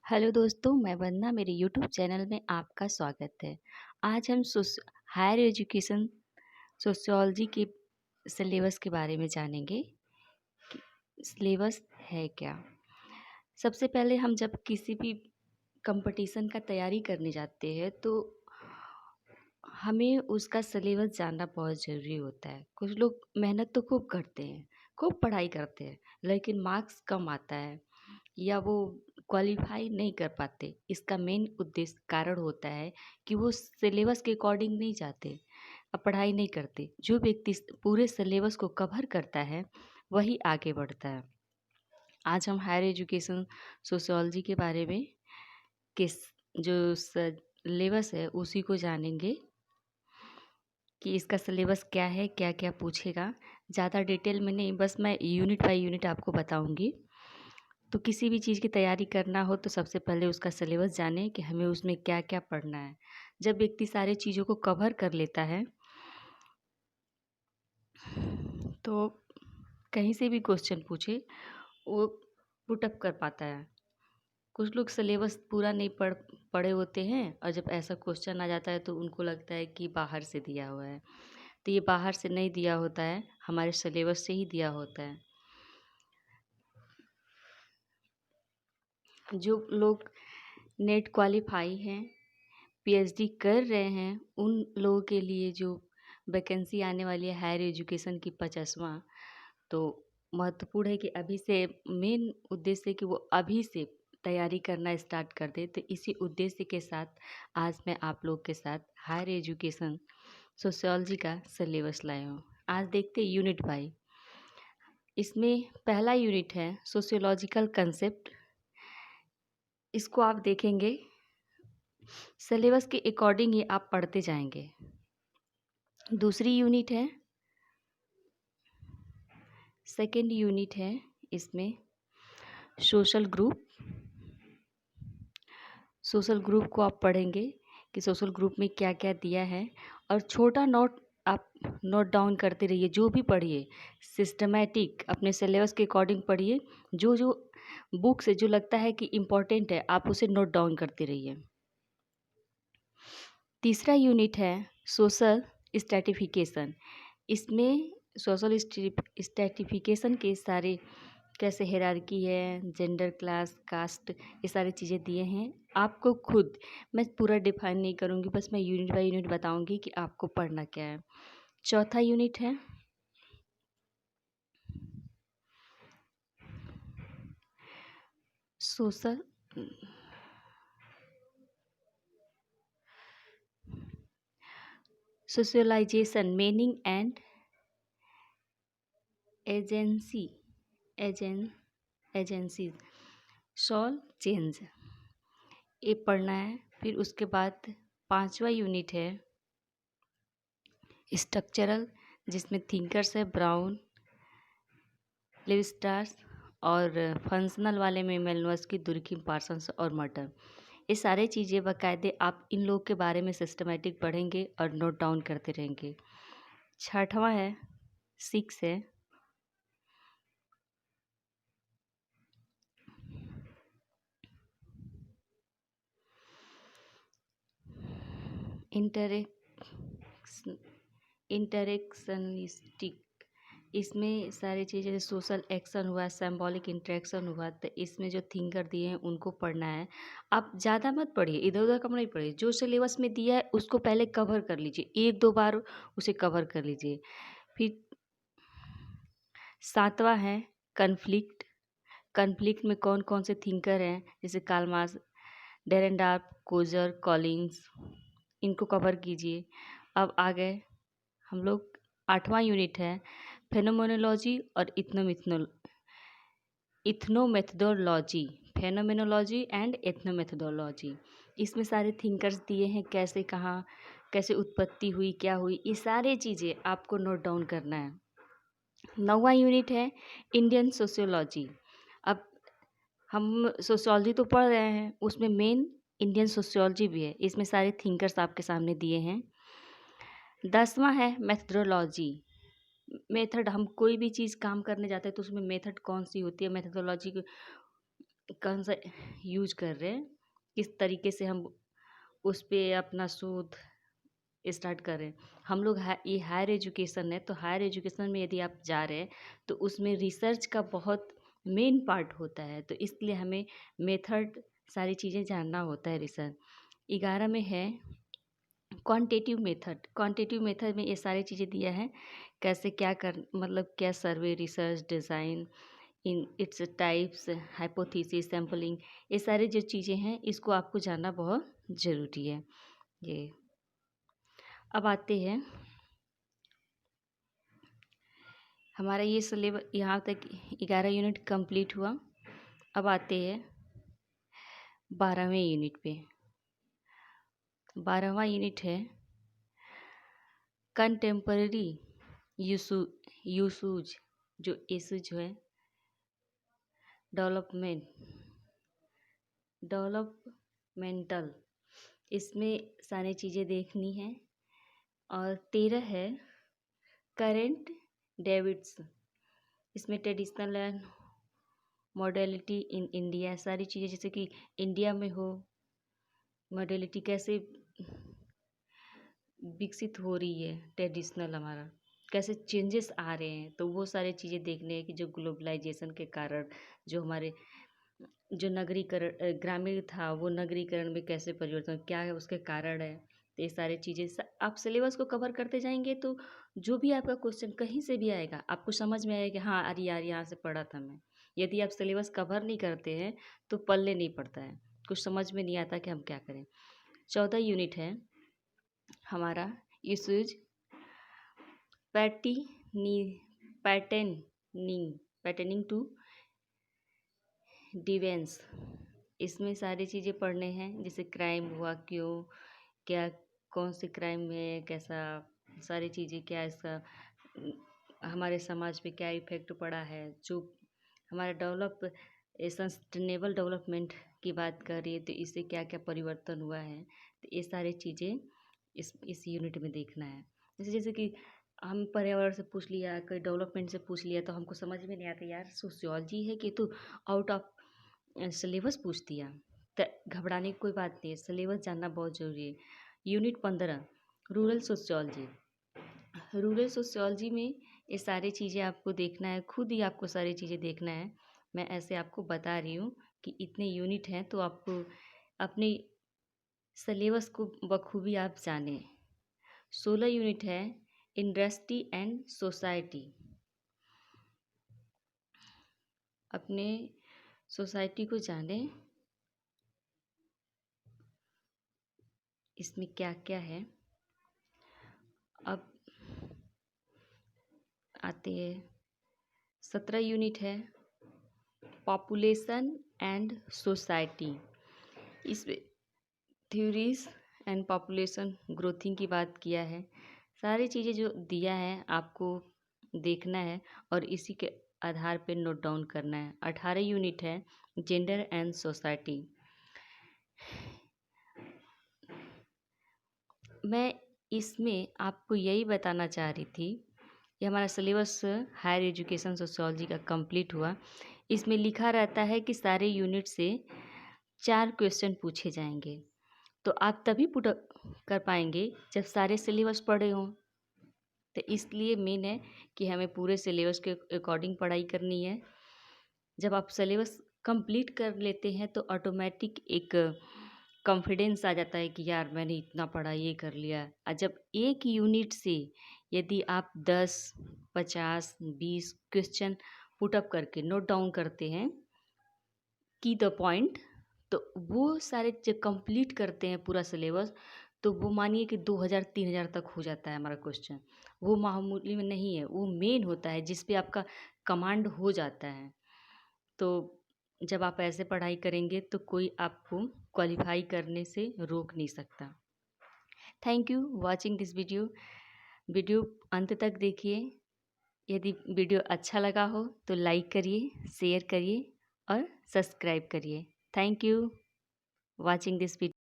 Hello दोस्तों, मैं वंदना मेरे यूट्यूब चैनल में आपका स्वागत है। आज हम हायर एजुकेशन सोशियोलॉजी के सिलेबस के बारे में जानेंगे कि सिलेबस है क्या। सबसे पहले हम जब किसी भी कंपटीशन का तैयारी करने जाते हैं तो हमें उसका सिलेबस जानना बहुत ज़रूरी होता है। कुछ लोग मेहनत तो खूब करते हैं, खूब पढ़ाई करते हैं, लेकिन मार्क्स कम आता है या वो क्वालिफाई नहीं कर पाते। इसका मेन उद्देश्य कारण होता है कि वो सिलेबस के अकॉर्डिंग नहीं जाते, पढ़ाई नहीं करते। जो व्यक्ति पूरे सिलेबस को कवर करता है वही आगे बढ़ता है। आज हम हायर एजुकेशन सोशियोलॉजी के बारे में किस जो सिलेबस है उसी को जानेंगे कि इसका सिलेबस क्या है, क्या क्या पूछेगा। ज़्यादा डिटेल में नहीं, बस मैं यूनिट बाय यूनिट आपको बताऊंगी। तो किसी भी चीज़ की तैयारी करना हो तो सबसे पहले उसका सिलेबस जानें कि हमें उसमें क्या क्या पढ़ना है। जब व्यक्ति सारे चीज़ों को कवर कर लेता है तो कहीं से भी क्वेश्चन पूछे वो पुटअप कर पाता है। कुछ लोग सिलेबस पूरा नहीं पढ़े होते हैं और जब ऐसा क्वेश्चन आ जाता है तो उनको लगता है कि बाहर से दिया हुआ है। तो ये बाहर से नहीं दिया होता है, हमारे सिलेबस से ही दिया होता है। जो लोग नेट क्वालिफाई हैं, पीएचडी कर रहे हैं, उन लोगों के लिए जो वैकेंसी आने वाली है हायर एजुकेशन की 50वां, तो महत्वपूर्ण है कि अभी से मेन उद्देश्य है कि वो अभी से तैयारी करना स्टार्ट कर दे। तो इसी उद्देश्य के साथ आज मैं आप लोग के साथ हायर एजुकेशन सोशियोलॉजी का सिलेबस लाई हूँ। आज देखते हैं यूनिट बाई। इसमें पहला यूनिट है सोशियोलॉजिकल कंसेप्ट। इसको आप देखेंगे, सिलेबस के अकॉर्डिंग ही आप पढ़ते जाएंगे। दूसरी यूनिट है, सेकेंड यूनिट है इसमें सोशल ग्रुप। सोशल ग्रुप को आप पढ़ेंगे कि सोशल ग्रुप में क्या क्या दिया है, और छोटा नोट आप नोट डाउन करते रहिए। जो भी पढ़िए सिस्टमैटिक अपने सिलेबस के अकॉर्डिंग पढ़िए। जो जो बुक से जो लगता है कि इम्पोर्टेंट है आप उसे नोट डाउन करते रहिए। तीसरा यूनिट है सोशल स्ट्रैटिफिकेशन। इसमें सोशल स्ट्रैटिफिकेशन के सारे कैसे हायरार्की है, जेंडर, क्लास, कास्ट, ये सारी चीज़ें दिए हैं। आपको खुद, मैं पूरा डिफाइन नहीं करूँगी, बस मैं यूनिट बाय यूनिट बताऊँगी कि आपको पढ़ना क्या है। चौथा यूनिट है social socialization, meaning and agency एजें एजेंसीज सॉल चेंज, ये पढ़ना है। फिर उसके बाद पांचवा यूनिट है स्ट्रक्चरल, जिसमें थिंकर्स है ब्राउन, लिव स्टार्स, और फंक्शनल वाले में मेलनोस्की, दुर्खिम, पार्सन्स और मर्टर। ये सारे चीज़ें बाकायदे आप इन लोग के बारे में सिस्टमेटिक पढ़ेंगे और नोट डाउन करते रहेंगे। छठवां है, सिक्स है इंटरेक्शनिस्टिक। इसमें सारी चीज़ें जैसे सोशल एक्शन हुआ, सिंबॉलिक इंटरेक्शन हुआ, तो इसमें जो थिंकर दिए हैं उनको पढ़ना है। आप ज़्यादा मत पढ़िए, इधर उधर कम नहीं पढ़िए। जो सिलेबस में दिया है उसको पहले कवर कर लीजिए, एक दो बार उसे कवर कर लीजिए। फिर सातवां है कन्फ्लिक्ट। कन्फ्लिक्ट में कौन कौन से थिंकर हैं, जैसे कार्ल मार्क्स, डेरेनडार्फ, कोजर, कॉलिंस, इनको कवर कीजिए। अब आ गए हम लोग, आठवां यूनिट है फेनोमेनोलॉजी और इथनोमेथोडोलॉजी। फेनोमेनोलॉजी एंड इथनोमेथोडोलॉजी, इसमें सारे थिंकर्स दिए हैं, कैसे कहाँ कैसे उत्पत्ति हुई, क्या हुई, ये सारे चीज़ें आपको नोट डाउन करना है। नौवां यूनिट है इंडियन सोशियोलॉजी। अब हम सोशियोलॉजी तो पढ़ रहे हैं, उसमें मेन इंडियन सोशियोलॉजी भी है। इसमें सारे थिंकर्स आपके सामने दिए हैं। 10वां है मेथडोलॉजी। मेथड, हम कोई भी चीज़ काम करने जाते हैं तो उसमें मेथड कौन सी होती है, मेथडोलॉजी कौन सा यूज कर रहे हैं, किस तरीके से हम उस पे अपना शोध स्टार्ट कर रहे हैं। हम लोग ये हायर एजुकेशन है, तो हायर एजुकेशन में यदि आप जा रहे हैं तो उसमें रिसर्च का बहुत मेन पार्ट होता है, तो इसलिए हमें मेथड सारी चीज़ें जानना होता है। रिसर्च 11 में है क्वांटिटेटिव मेथड। क्वांटिटेटिव मेथड में ये सारी चीज़ें दिया है, कैसे क्या कर मतलब क्या survey, research, design, in its types, hypothesis, sampling, ये सारी जो चीज़ें हैं इसको आपको जानना बहुत ज़रूरी है। ये अब आते हैं हमारा ये सिलेबस, यहाँ तक 11 यूनिट कंप्लीट हुआ। अब आते हैं 12वें यूनिट पे। 12वां यूनिट है कंटेम्पररी यूसूज, जो इशूज है डेवलपमेंटल, इसमें सारी चीज़ें देखनी है। और 13 है करेंट डेबिट्स, इसमें traditional and modality in India, सारी चीज़ें जैसे कि इंडिया में हो मॉडलिटी कैसे विकसित हो रही है, ट्रेडिशनल हमारा कैसे चेंजेस आ रहे हैं, तो वो सारी चीज़ें देखने हैं कि जो ग्लोबलाइजेशन के कारण जो हमारे जो नगरीकरण ग्रामीण था वो नगरीकरण में कैसे परिवर्तन, क्या है उसके कारण है। तो ये सारी चीज़ें आप सिलेबस को कवर करते जाएंगे तो जो भी आपका क्वेश्चन कहीं से भी आएगा आपको समझ में आएगा कि हाँ अरे यार यहाँ से पढ़ा था मैं। यदि आप सिलेबस कवर नहीं करते हैं तो पल्ले नहीं पड़ता है, कुछ समझ में नहीं आता कि हम क्या करें। 14 यूनिट है हमारा usage patterning patterning to defence, इसमें सारी चीज़ें पढ़ने हैं, जैसे क्राइम हुआ क्यों, क्या कौन से क्राइम है, कैसा सारी चीज़ें, क्या इसका हमारे समाज पे क्या इफ़ेक्ट पड़ा है, जो हमारा सस्टेनेबल डेवलपमेंट की बात कर रही है तो इससे क्या क्या परिवर्तन हुआ है, तो ये सारी चीज़ें इस यूनिट में देखना है। जैसे कि हम पर्यावरण से पूछ लिया, कोई डेवलपमेंट से पूछ लिया तो हमको समझ में नहीं आता, यार सोशियोलॉजी है कि तो आउट ऑफ सिलेबस पूछ दिया, तो घबराने की कोई बात नहीं है, सिलेबस जानना बहुत ज़रूरी है। Unit 15 rural sociology. Rural sociology में ये सारी चीज़ें आपको देखना है, खुद ही आपको सारी चीज़ें देखना है। मैं ऐसे आपको बता रही हूँ कि इतने यूनिट हैं तो आपको अपने सिलेबस को बखूबी आप जानें। 16 यूनिट है इंडस्ट्री एंड सोसाइटी, अपने सोसाइटी को जानें, इसमें क्या क्या है। अब आते हैं 17 यूनिट है पॉपुलेशन एंड सोसाइटी, इसमें थ्योरीज एंड पॉपुलेशन ग्रोथिंग की बात किया है। सारी चीज़ें जो दिया है आपको देखना है और इसी के आधार पे नोट डाउन करना है। 18 यूनिट है जेंडर एंड सोसाइटी। मैं इसमें आपको यही बताना चाह रही थी, ये हमारा सिलेबस हायर एजुकेशन सोशियोलॉजी का कंप्लीट हुआ। इसमें लिखा रहता है कि सारे यूनिट से 4 क्वेश्चन पूछे जाएंगे, तो आप तभी पुट कर पाएंगे जब सारे सिलेबस पढ़े हों। तो इसलिए मेन है कि हमें पूरे सिलेबस के अकॉर्डिंग पढ़ाई करनी है। जब आप सिलेबस कंप्लीट कर लेते हैं तो ऑटोमेटिक एक कॉन्फिडेंस आ जाता है कि यार मैंने इतना पढ़ा, ये कर लिया। और जब एक यूनिट से यदि आप 10, 50, 20 क्वेश्चन पुटअप करके नोट डाउन करते हैं की द पॉइंट, तो वो सारे जब कंप्लीट करते हैं पूरा सिलेबस, तो वो मानिए कि 2000-3000 तक हो जाता है हमारा क्वेश्चन। वो मामूली में नहीं है, वो मेन होता है जिस पे आपका कमांड हो जाता है। तो जब आप ऐसे पढ़ाई करेंगे तो कोई आपको क्वालिफाई करने से रोक नहीं सकता। Thank you watching this video. Video अंत तक देखिए। यदि वीडियो अच्छा लगा हो तो लाइक करिए, शेयर करिए और सब्सक्राइब करिए। Thank you watching this video.